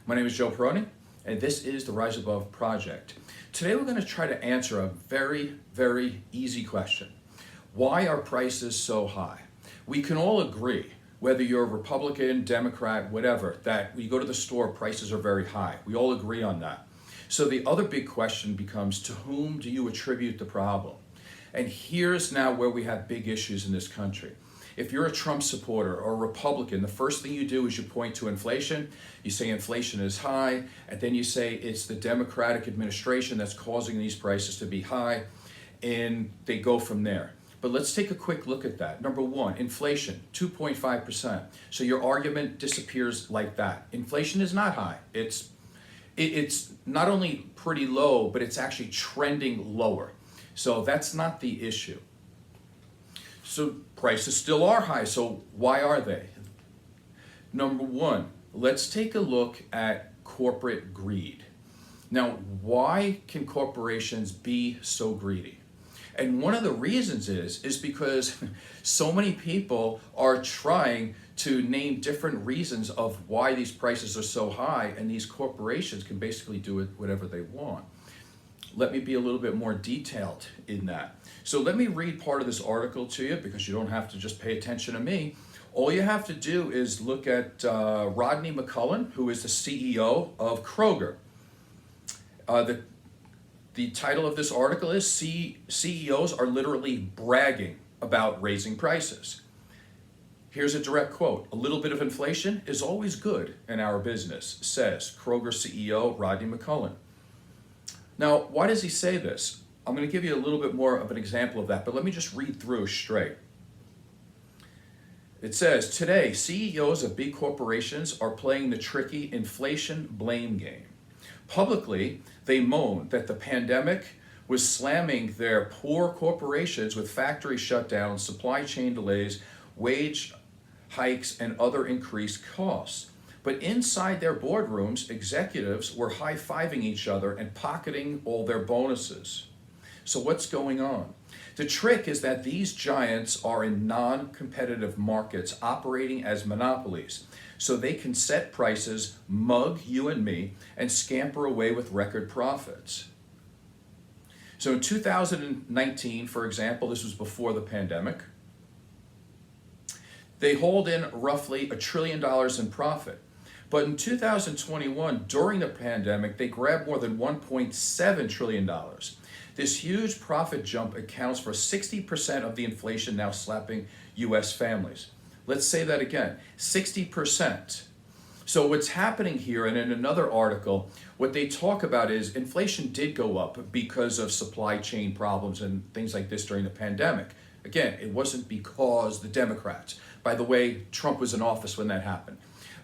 My name is Joe Peroni, and this is the Rise Above Project. Today we're going to try to answer a very, very easy question. Why are prices so high? We can all agree, whether you're a Republican, Democrat, whatever, that when you go to the store, prices are very high. We all agree on that. So the other big question becomes, to whom do you attribute the problem? And here's now where we have big issues in this country. If you're a Trump supporter or a Republican, the first thing you do is you point to inflation. You say inflation is high, and then you say it's the Democratic administration that's causing these prices to be high, and they go from there. But let's take a quick look at that. Number one, inflation, 2.5%. So your argument disappears like that. Inflation is not high. It's not only pretty low, but it's actually trending lower. So that's not the issue. So prices still are high, so why are they? Number one, let's take a look at corporate greed. Now, why can corporations be so greedy? And one of the reasons is because so many people are trying to name different reasons of why these prices are so high, and these corporations can basically do it whatever they want. Let me be a little bit more detailed in that. So let me read part of this article to you, because you don't have to just pay attention to me. All you have to do is look at Rodney McCullen, who is the CEO of Kroger. The title of this article is CEOs are literally bragging about raising prices. Here's a direct quote. "A little bit of inflation is always good in our business," says Kroger CEO Rodney McCullen. Now, why does he say this? I'm going to give you a little bit more of an example of that, but let me just read through straight. It says, "Today, CEOs of big corporations are playing the tricky inflation blame game. Publicly, they moan that the pandemic was slamming their poor corporations with factory shutdowns, supply chain delays, wage hikes, and other increased costs. But inside their boardrooms, executives were high-fiving each other and pocketing all their bonuses." So what's going on? The trick is that these giants are in non-competitive markets operating as monopolies. So they can set prices, mug you and me, and scamper away with record profits. So in 2019, for example, this was before the pandemic, they hauled in roughly $1 trillion in profit. But in 2021, during the pandemic, they grabbed more than $1.7 trillion. This huge profit jump accounts for 60% of the inflation now slapping U.S. families. Let's say that again, 60%. So what's happening here, and in another article, what they talk about is inflation did go up because of supply chain problems and things like this during the pandemic. Again, it wasn't because the Democrats. By the way, Trump was in office when that happened.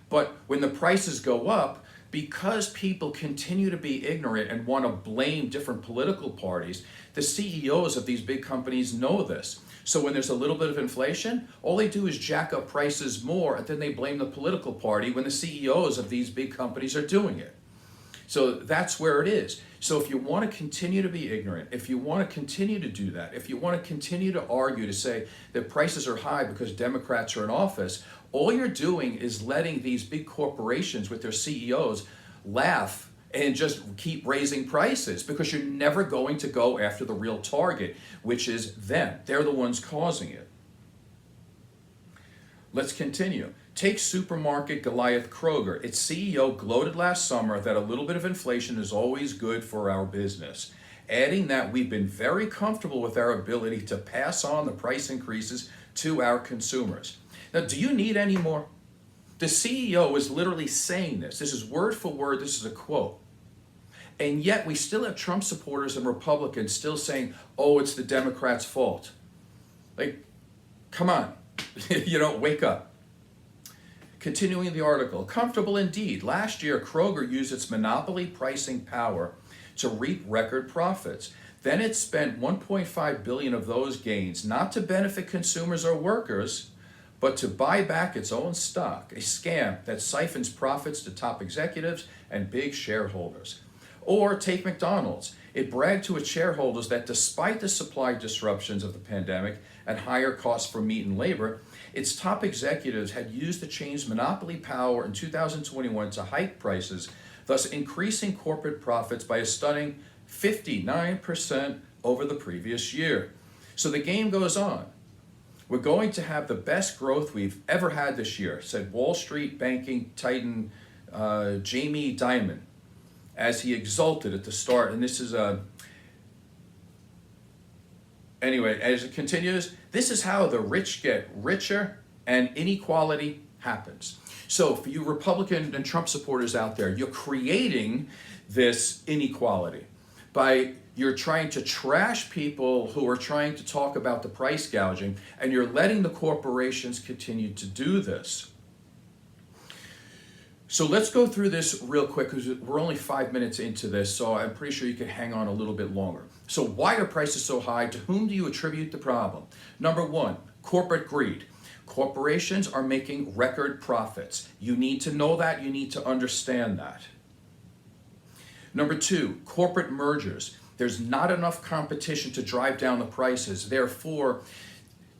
But when the prices go up, because people continue to be ignorant and want to blame different political parties, the CEOs of these big companies know this. So when there's a little bit of inflation, all they do is jack up prices more, and then they blame the political party when the CEOs of these big companies are doing it. So that's where it is. So if you want to continue to be ignorant, if you want to continue to do that, if you want to continue to argue to say that prices are high because Democrats are in office, all you're doing is letting these big corporations with their CEOs laugh and just keep raising prices, because you're never going to go after the real target, which is them. They're the ones causing it. Let's continue. Take supermarket Goliath Kroger. Its CEO gloated last summer that a little bit of inflation is always good for our business, adding that we've been very comfortable with our ability to pass on the price increases to our consumers. Now, do you need any more? The CEO is literally saying this. This is word for word. This is a quote. And yet we still have Trump supporters and Republicans still saying, oh, it's the Democrats' fault. Like, come on, wake up. Continuing the article, comfortable indeed. Last year, Kroger used its monopoly pricing power to reap record profits. Then it spent $1.5 billion of those gains not to benefit consumers or workers, but to buy back its own stock, a scam that siphons profits to top executives and big shareholders. Or take McDonald's. It bragged to its shareholders that despite the supply disruptions of the pandemic and higher costs for meat and labor, its top executives had used the chain's monopoly power in 2021 to hike prices, thus increasing corporate profits by a stunning 59% over the previous year. So the game goes on. We're going to have the best growth we've ever had this year, said Wall Street banking titan Jamie Dimon as he exulted at the start. And this is anyway, as it continues, this is how the rich get richer and inequality happens. So for you Republican and Trump supporters out there, you're creating this inequality by you're trying to trash people who are trying to talk about the price gouging, and you're letting the corporations continue to do this. So let's go through this real quick because we're only 5 minutes into this, so I'm pretty sure you can hang on a little bit longer. So why are prices so high? To whom do you attribute the problem? Number one, corporate greed. Corporations are making record profits. You need to know that, you need to understand that. Number two, corporate mergers. There's not enough competition to drive down the prices. Therefore,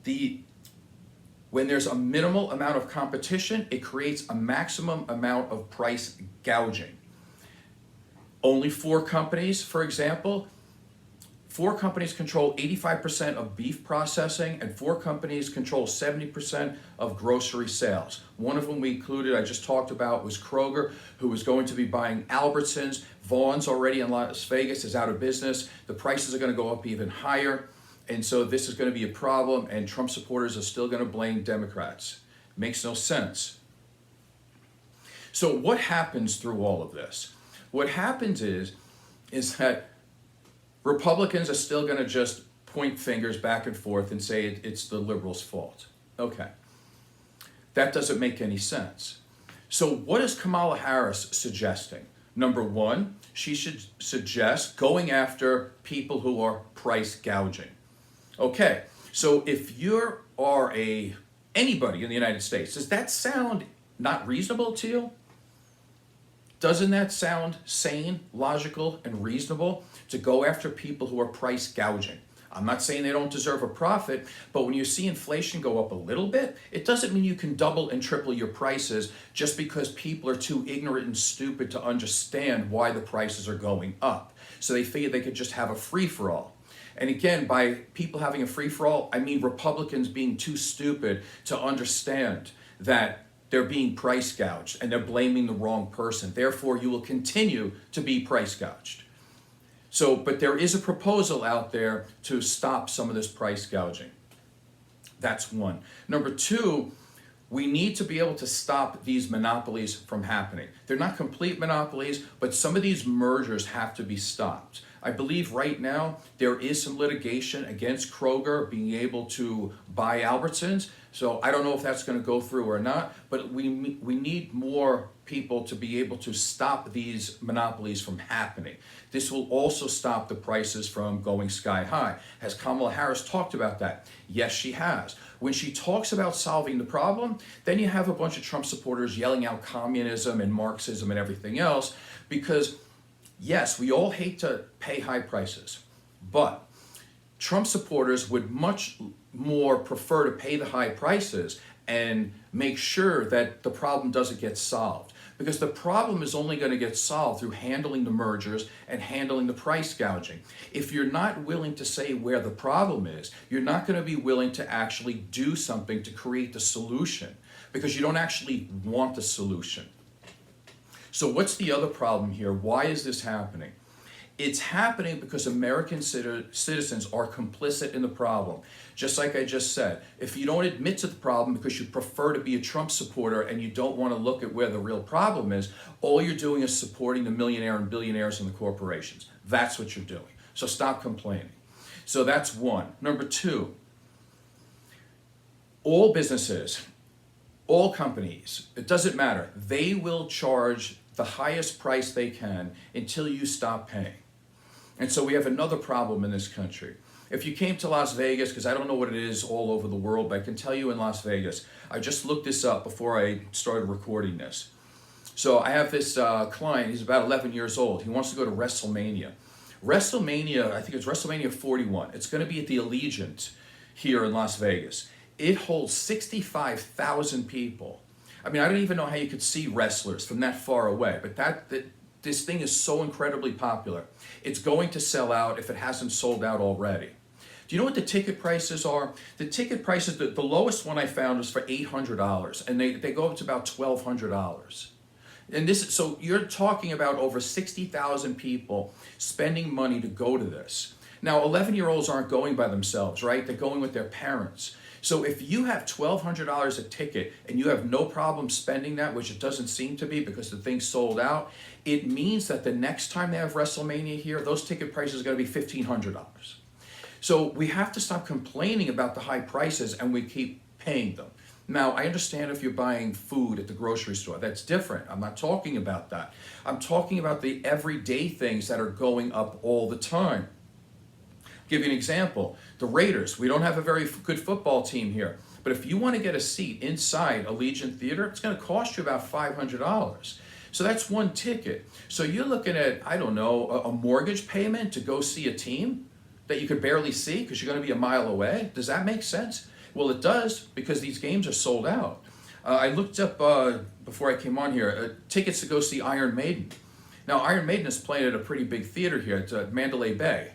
when there's a minimal amount of competition, it creates a maximum amount of price gouging. Only 4 companies, for example, 4 companies control 85% of beef processing, and 4 companies control 70% of grocery sales. One of them we included, I just talked about, was Kroger, who was going to be buying Albertsons. Vaughn's already in Las Vegas is out of business. The prices are going to go up even higher. And so this is going to be a problem, and Trump supporters are still going to blame Democrats. Makes no sense. So what happens through all of this? What happens is that Republicans are still going to just point fingers back and forth and say it's the liberals' fault. Okay. That doesn't make any sense. So what is Kamala Harris suggesting? Number one, she should suggest going after people who are price gouging. Okay, so if you are anybody in the United States, does that sound not reasonable to you? Doesn't that sound sane, logical, and reasonable to go after people who are price gouging? I'm not saying they don't deserve a profit, but when you see inflation go up a little bit, it doesn't mean you can double and triple your prices just because people are too ignorant and stupid to understand why the prices are going up. So they figure they could just have a free-for-all. And again, by people having a free-for-all, I mean Republicans being too stupid to understand that they're being price gouged and they're blaming the wrong person. Therefore, you will continue to be price gouged. So, but there is a proposal out there to stop some of this price gouging. That's one. Number two, we need to be able to stop these monopolies from happening. They're not complete monopolies, but some of these mergers have to be stopped. I believe right now there is some litigation against Kroger being able to buy Albertsons. So I don't know if that's going to go through or not, but we need more people to be able to stop these monopolies from happening. This will also stop the prices from going sky high. Has Kamala Harris talked about that? Yes, she has. When she talks about solving the problem, then you have a bunch of Trump supporters yelling out communism and Marxism and everything else, because yes, we all hate to pay high prices, but Trump supporters would much more prefer to pay the high prices and make sure that the problem doesn't get solved. Because the problem is only going to get solved through handling the mergers and handling the price gouging. If you're not willing to say where the problem is, you're not going to be willing to actually do something to create the solution, because you don't actually want the solution. So what's the other problem here? Why is this happening? It's happening because American citizens are complicit in the problem. Just like I just said, if you don't admit to the problem because you prefer to be a Trump supporter and you don't want to look at where the real problem is, all you're doing is supporting the millionaire and billionaires and the corporations. That's what you're doing. So stop complaining. So that's one. Number two, all businesses, all companies, it doesn't matter, they will charge the highest price they can until you stop paying. And so we have another problem in this country. If you came to Las Vegas, because I don't know what it is all over the world, but I can tell you in Las Vegas, I just looked this up before I started recording this. So I have this client, he's about 11 years old. He wants to go to WrestleMania. WrestleMania, I think it's WrestleMania 41. It's going to be at the Allegiant here in Las Vegas. It holds 65,000 people. I mean, I don't even know how you could see wrestlers from that far away, but this thing is so incredibly popular. It's going to sell out if it hasn't sold out already. Do you know what the ticket prices are? The ticket prices, the lowest one I found was for $800, and they go up to about $1,200. And so you're talking about over 60,000 people spending money to go to this. Now, 11-year-olds aren't going by themselves, right? They're going with their parents. So if you have $1,200 a ticket and you have no problem spending that, which it doesn't seem to be because the thing's sold out, it means that the next time they have WrestleMania here, those ticket prices are going to be $1,500. So we have to stop complaining about the high prices and we keep paying them. Now, I understand if you're buying food at the grocery store, that's different. I'm not talking about that. I'm talking about the everyday things that are going up all the time. Give you an example. The Raiders, we don't have a very good football team here, but if you want to get a seat inside Allegiant Theater, it's going to cost you about $500. So that's one ticket. So you're looking at, I don't know, a mortgage payment to go see a team that you could barely see because you're going to be a mile away. Does that make sense? Well, it does, because these games are sold out. I looked up, before I came on here, tickets to go see Iron Maiden. Now, Iron Maiden is playing at a pretty big theater here at Mandalay Bay.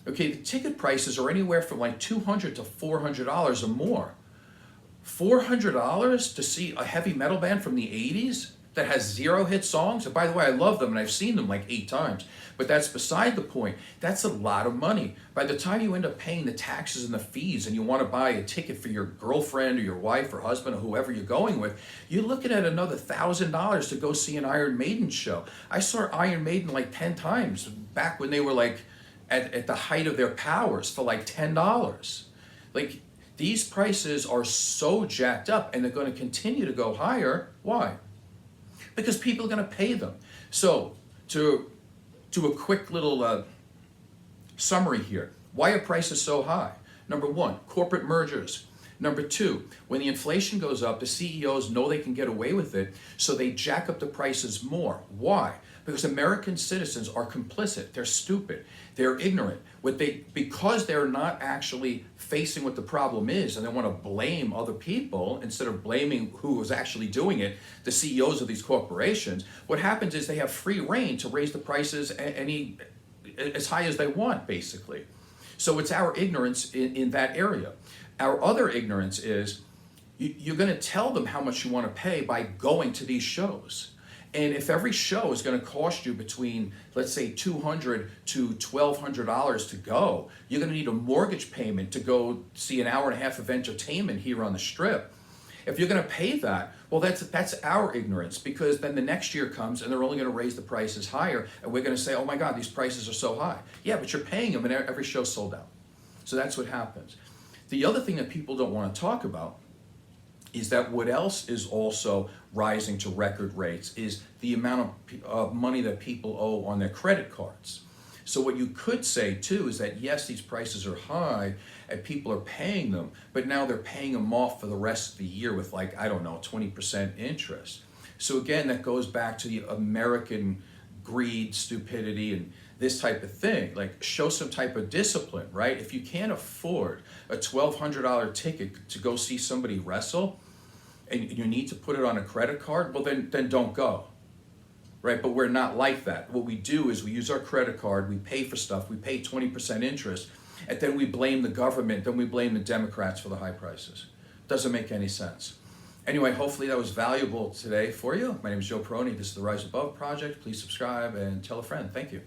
Okay, the ticket prices are anywhere from like $200 to $400 or more. $400 to see a heavy metal band from the 80s that has 0 hit songs? And by the way, I love them and I've seen them like 8 times. But that's beside the point. That's a lot of money. By the time you end up paying the taxes and the fees and you want to buy a ticket for your girlfriend or your wife or husband or whoever you're going with, you're looking at another $1,000 to go see an Iron Maiden show. I saw Iron Maiden like 10 times back when they were like at the height of their powers for like $10. Like, these prices are so jacked up and they're going to continue to go higher. Why? Because people are going to pay them. So, to do a quick little summary here. Why are prices so high? Number one, corporate mergers. Number two, when the inflation goes up, the CEOs know they can get away with it, so they jack up the prices more. Why? Because American citizens are complicit. They're stupid. They're ignorant. Because they're not actually facing what the problem is, and they want to blame other people instead of blaming who was actually doing it, the CEOs of these corporations, what happens is they have free reign to raise the prices as high as they want, basically. So it's our ignorance in that area. Our other ignorance is you're going to tell them how much you want to pay by going to these shows. And if every show is going to cost you between, let's say, $200 to $1,200 to go, you're going to need a mortgage payment to go see an hour and a half of entertainment here on the Strip. If you're going to pay that, well, that's our ignorance, because then the next year comes and they're only going to raise the prices higher, and we're going to say, oh my God, these prices are so high. Yeah, but you're paying them and every show's sold out. So that's what happens. The other thing that people don't want to talk about is that what else is also rising to record rates is the amount of money that people owe on their credit cards. So what you could say too is that yes, these prices are high and people are paying them, but now they're paying them off for the rest of the year with, like, I don't know, 20% interest. So again, that goes back to the American greed, stupidity, and this type of thing. Like, show some type of discipline, right? If you can't afford a $1,200 ticket to go see somebody wrestle, and you need to put it on a credit card, well then don't go, right? But we're not like that. What we do is we use our credit card, we pay for stuff, we pay 20% interest, and then we blame the government, then we blame the Democrats for the high prices. Doesn't make any sense. Anyway, hopefully that was valuable today for you. My name is Joe Peroni. This is the Rise Above Project. Please subscribe and tell a friend. Thank you.